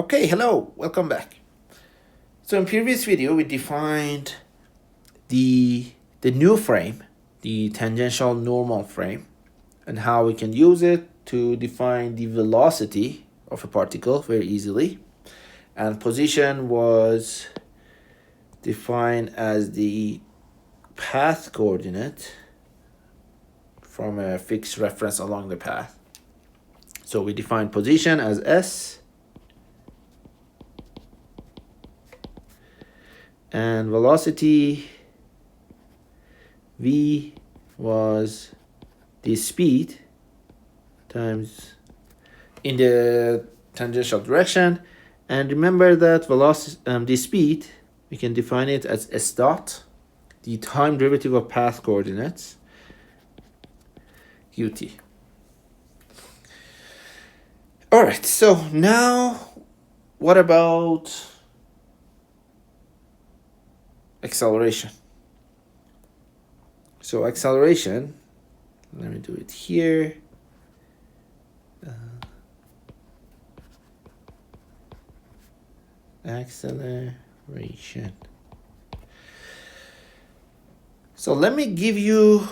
Okay, hello, welcome back. So in previous video we defined the new frame, the tangential normal frame, and how we can use it to define the velocity of a particle very easily. And position was defined as the path coordinate from a fixed reference along the path. So we define position as S, and velocity v was the speed times in the tangential direction. And remember that velocity, the speed, we can define it as s dot, the time derivative of path coordinates, ut. All right, so now what about acceleration? So acceleration, let me do it here. Acceleration. So let me give you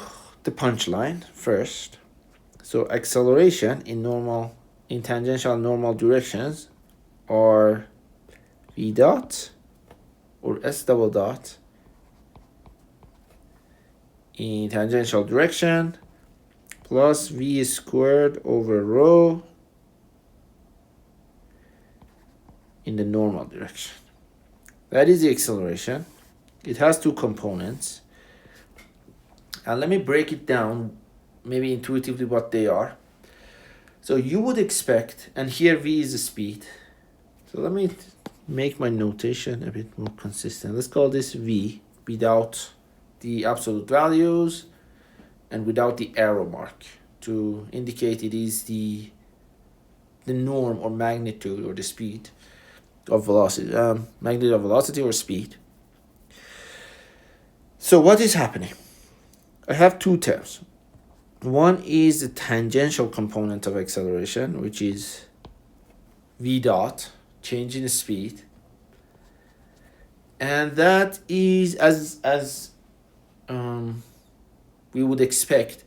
the punchline first. So acceleration in tangential normal directions are v dot or s double dot in tangential direction plus v squared over rho in the normal direction. That is the acceleration. It has two components. And let me break it down, maybe intuitively, what they are. So you would expect, and here v is the speed. So let me make my notation a bit more consistent. Let's call this v without the absolute values and without the arrow mark to indicate it is the norm or magnitude or the speed of velocity, magnitude of velocity or speed. So what is happening? I have two terms. One is the tangential component of acceleration, which is v dot, change in speed. And that is as we would expect.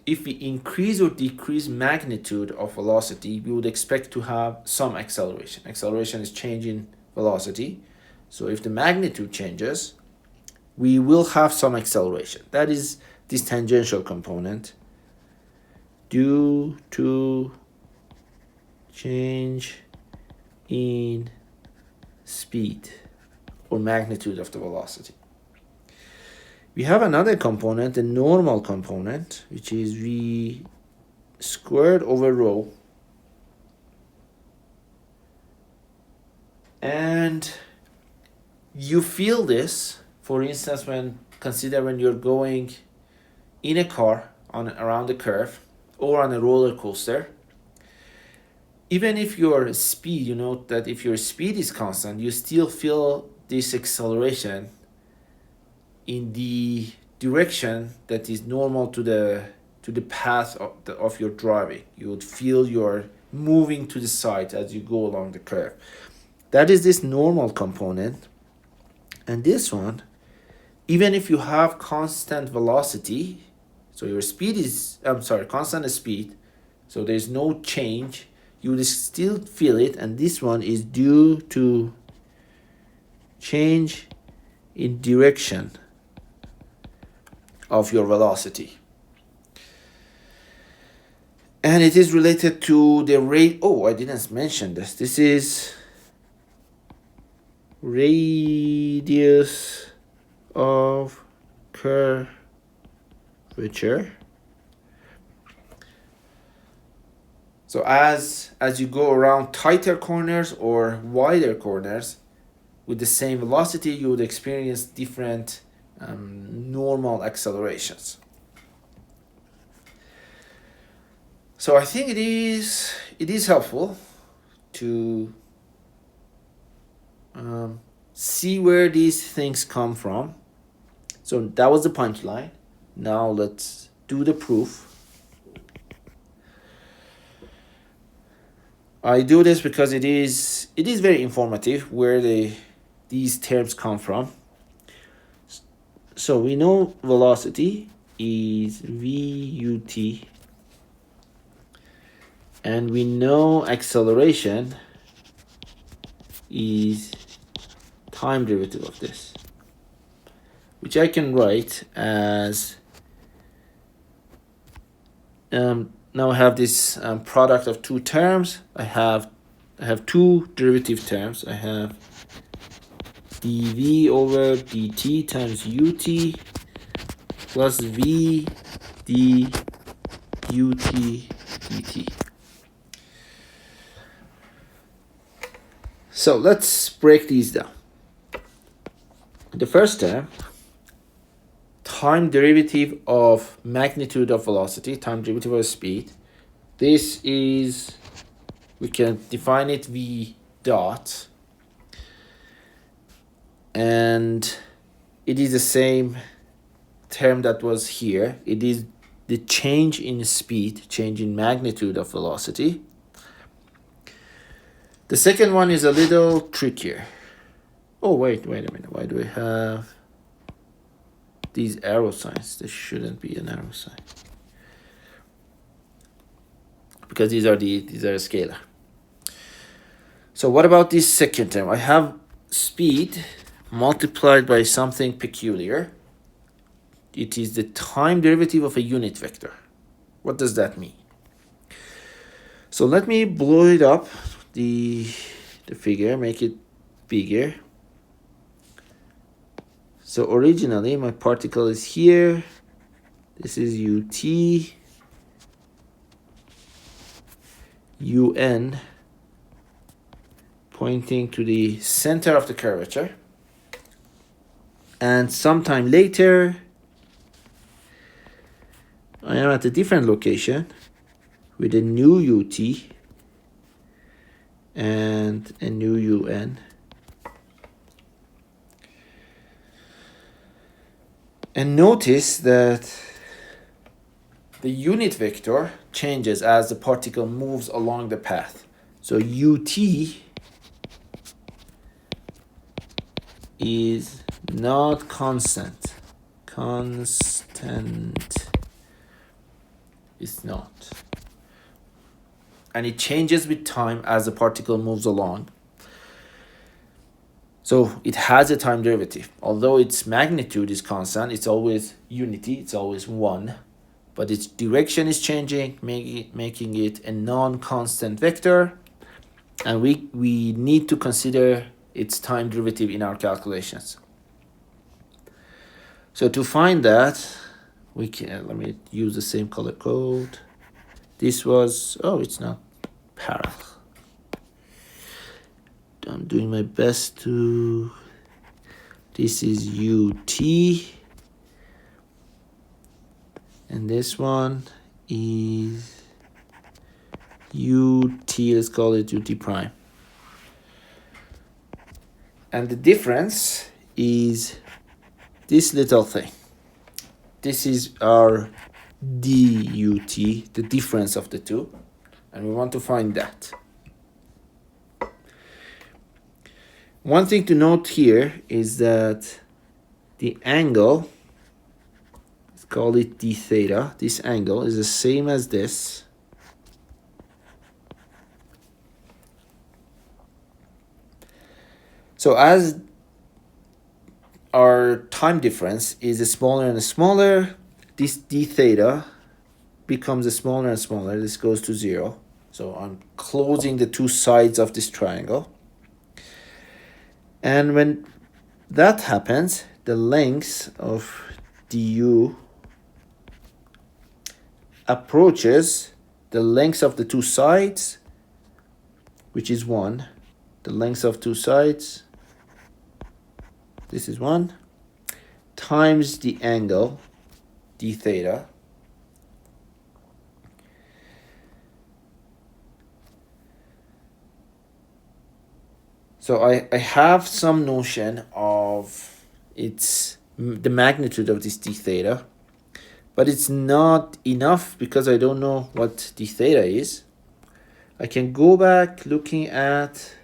If we increase or decrease magnitude of velocity, we would expect to have some acceleration. Acceleration is changing velocity. So if the magnitude changes, we will have some acceleration. That is this tangential component due to change in speed or magnitude of the velocity. We have another component, the normal component, which is v squared over rho. And you feel this, for instance, when you're going in a car around a curve or on a roller coaster. Even if your speed, that if your speed is constant, you still feel this acceleration in the direction that is normal to the path of your driving. You would feel you're moving to the side as you go along the curve. That is this normal component. And this one, even if you have constant velocity, so your speed is, constant speed, so there's no change, you will still feel it. And this one is due to change in direction of your velocity. And it is related to the rate. Oh, I didn't mention this. This is radius of curvature. So as you go around tighter corners or wider corners with the same velocity, you would experience different normal accelerations. So I think it is helpful to see where these things come from. So that was the punchline. Now let's do the proof. I do this because it is very informative where these terms come from. So we know velocity is VUT, and we know acceleration is time derivative of this, which I can write as now I have this product of two terms. I have two derivative terms. I have dv over dt times ut plus v d ut dt. So let's break these down. The first term, time derivative of magnitude of velocity, time derivative of speed. This is, we can define it v dot, and it is the same term that was here. It is the change in speed, change in magnitude of velocity. The second one is a little trickier. Oh, wait a minute. Why do I have these arrow signs? There shouldn't be an arrow sign, because these are a scalar. So what about this second term? I have speed multiplied by something peculiar. It is the time derivative of a unit vector. What does that mean? So let me blow it up, the figure, make it bigger. So originally my particle is here. This is ut, un, pointing to the center of the curvature. And sometime later, I am at a different location with a new ut and a new un. And notice that the unit vector changes as the particle moves along the path. So ut is not constant. Constant is not. And it changes with time as the particle moves along. So it has a time derivative. Although its magnitude is constant, it's always unity, it's always 1. But its direction is changing, making it a non-constant vector. And we need to consider its time derivative in our calculations. So to find that, we can, let me use the same color code. This was, oh, it's not parallel. I'm doing my best to, this is ut, and this one is ut, let's call it ut prime. And the difference is this little thing. This is our dut, the difference of the two, and we want to find that. One thing to note here is that the angle, let's call it d theta, this angle is the same as this. So as our time difference is smaller and smaller, this d theta becomes smaller and smaller. This goes to 0. So I'm closing the two sides of this triangle. And when that happens, the length of du approaches the length of the two sides, which is 1. The length of two sides, this is 1, times the angle, d theta. So I have some notion of the magnitude of this d theta, but it's not enough because I don't know what d theta is. I can go back looking at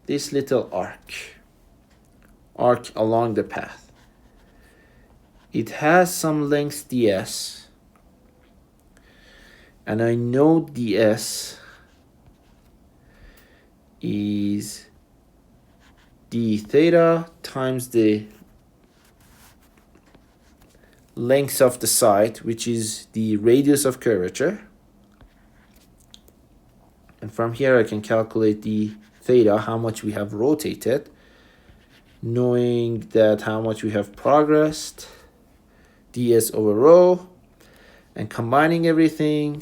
this little arc along the path. It has some length ds, and I know ds is d theta times the length of the side, which is the radius of curvature. And from here I can calculate the theta, how much we have rotated, knowing that how much we have progressed, ds over rho, and combining everything,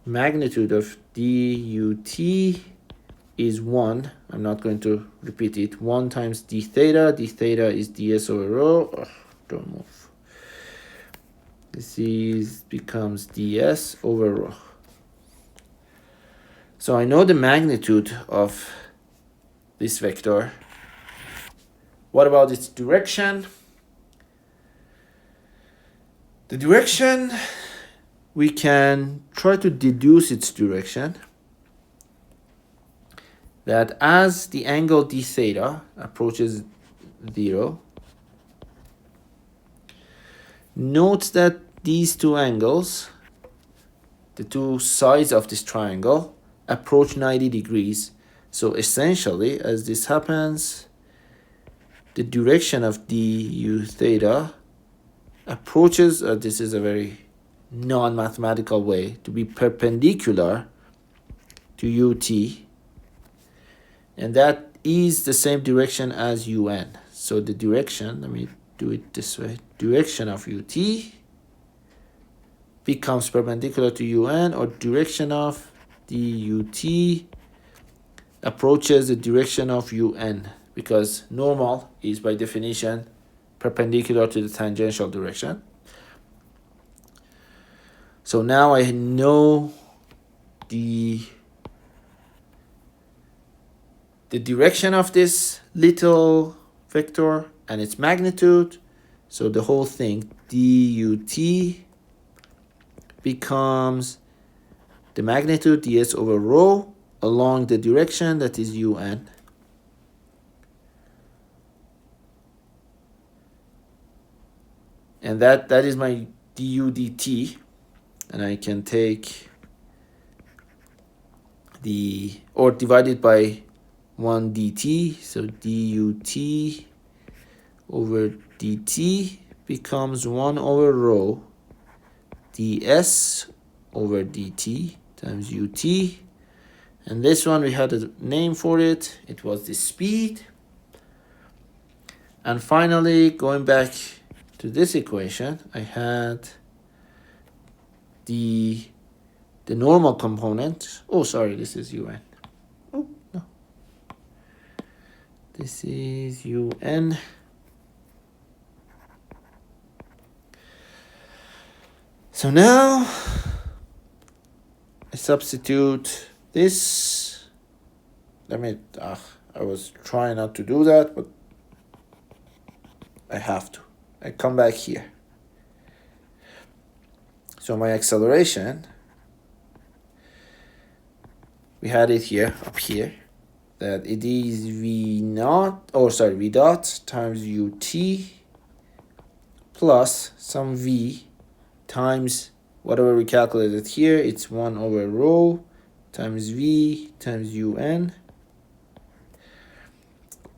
magnitude of dut is 1. I'm not going to repeat it. 1 times d theta is ds over rho. Oh, don't move. This becomes ds over rho. So I know the magnitude of this vector. What about its direction? The direction, we can try to deduce its direction, that as the angle d theta approaches 0, note that these two angles, the two sides of this triangle, approach 90 degrees. So essentially, as this happens, the direction of du theta approaches, this is a very non-mathematical way, to be perpendicular to ut, and that is the same direction as un. So the direction, let me do it this way, direction of ut becomes perpendicular to un, or direction of dut approaches the direction of un, because normal is by definition perpendicular to the tangential direction. So now I know the direction of this little vector and its magnitude. So the whole thing, dut, becomes the magnitude ds over rho along the direction that is un. And that is my du dt, and I can take or divide it by 1 dt, so dut over dt becomes 1 over rho ds over dt times ut, and this one we had a name for it, it was the speed. And finally, going back to this equation, I had the normal component. Oh, sorry, this is un. Oh, no. This is un. So now I substitute this. I was trying not to do that, but I have to. I come back here. So my acceleration, we had it here, up here, that it is v dot times ut plus some v times whatever we calculated here. It's 1 over rho times v times un,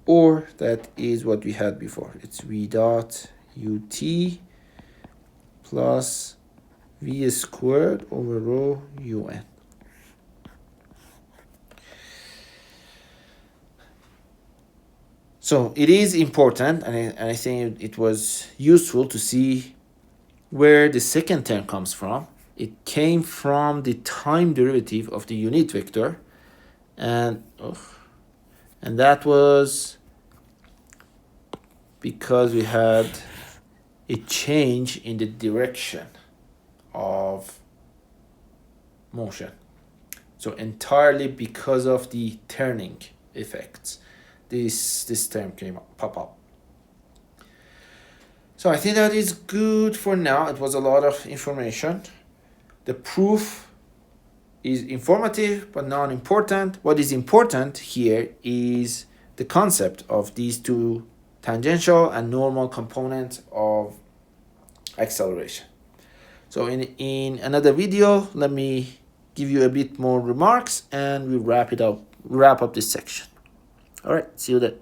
or that is what we had before. It's v dot ut plus v squared over rho un. So it is important, and I think it was useful to see where the second term comes from. It came from the time derivative of the unit vector, and that was because we had a change in the direction of motion. So entirely because of the turning effects, this term pop up. So I think that is good for now. It was a lot of information. The proof is informative but not important. What is important here is the concept of these two tangential and normal components of acceleration. So in another video, let me give you a bit more remarks and we wrap up this section. All right, see you then.